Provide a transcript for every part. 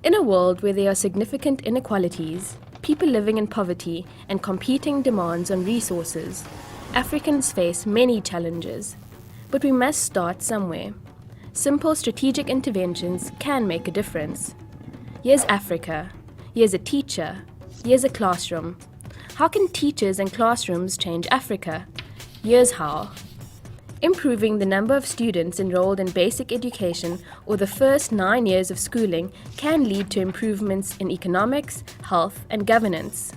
In a world where there are significant inequalities, people living in poverty, and competing demands on resources, Africans face many challenges. But we must start somewhere. Simple strategic interventions can make a difference. Here's Africa. Here's a teacher. Here's a classroom. How can teachers and classrooms change Africa? Here's how. Improving the number of students enrolled in basic education or the first 9 years of schooling can lead to improvements in economics, health, and governance.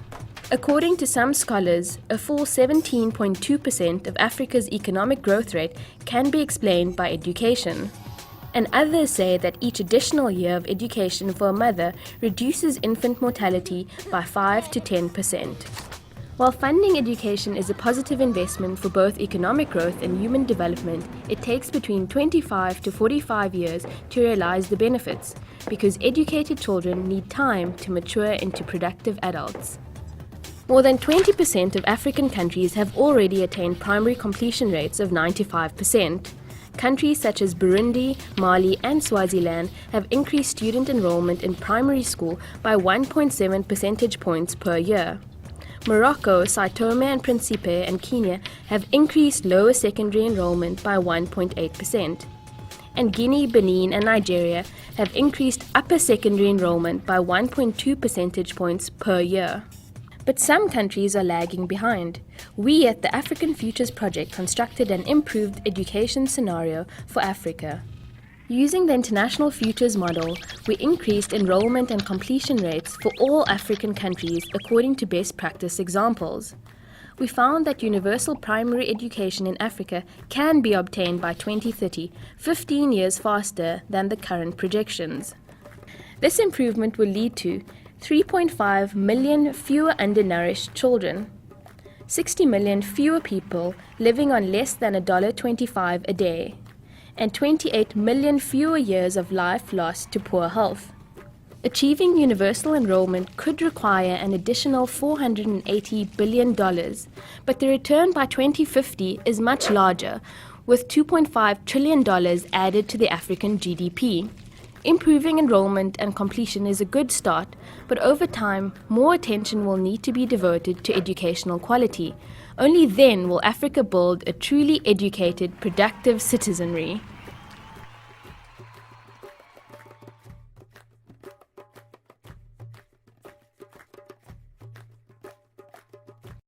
According to some scholars, a full 17.2% of Africa's economic growth rate can be explained by education. And others say that each additional year of education for a mother reduces infant mortality by 5 to 10%. While funding education is a positive investment for both economic growth and human development, it takes between 25 to 45 years to realize the benefits, because educated children need time to mature into productive adults. More than 20% of African countries have already attained primary completion rates of 95%. Countries such as Burundi, Mali, and Swaziland have increased student enrollment in primary school by 1.7 percentage points per year. Morocco, Sao Tome and Principe, and Kenya have increased lower secondary enrollment by 1.8%. And Guinea, Benin, and Nigeria have increased upper secondary enrollment by 1.2 percentage points per year. But some countries are lagging behind. We at the African Futures Project constructed an improved education scenario for Africa. Using the International Futures Model, we increased enrollment and completion rates for all African countries according to best practice examples. We found that universal primary education in Africa can be obtained by 2030, 15 years faster than the current projections. This improvement will lead to 3.5 million fewer undernourished children, 60 million fewer people living on less than $1.25 a day, and 28 million fewer years of life lost to poor health. Achieving universal enrollment could require an additional $480 billion, but the return by 2050 is much larger, with $2.5 trillion added to the African GDP. Improving enrollment and completion is a good start, but over time, more attention will need to be devoted to educational quality. Only then will Africa build a truly educated, productive citizenry.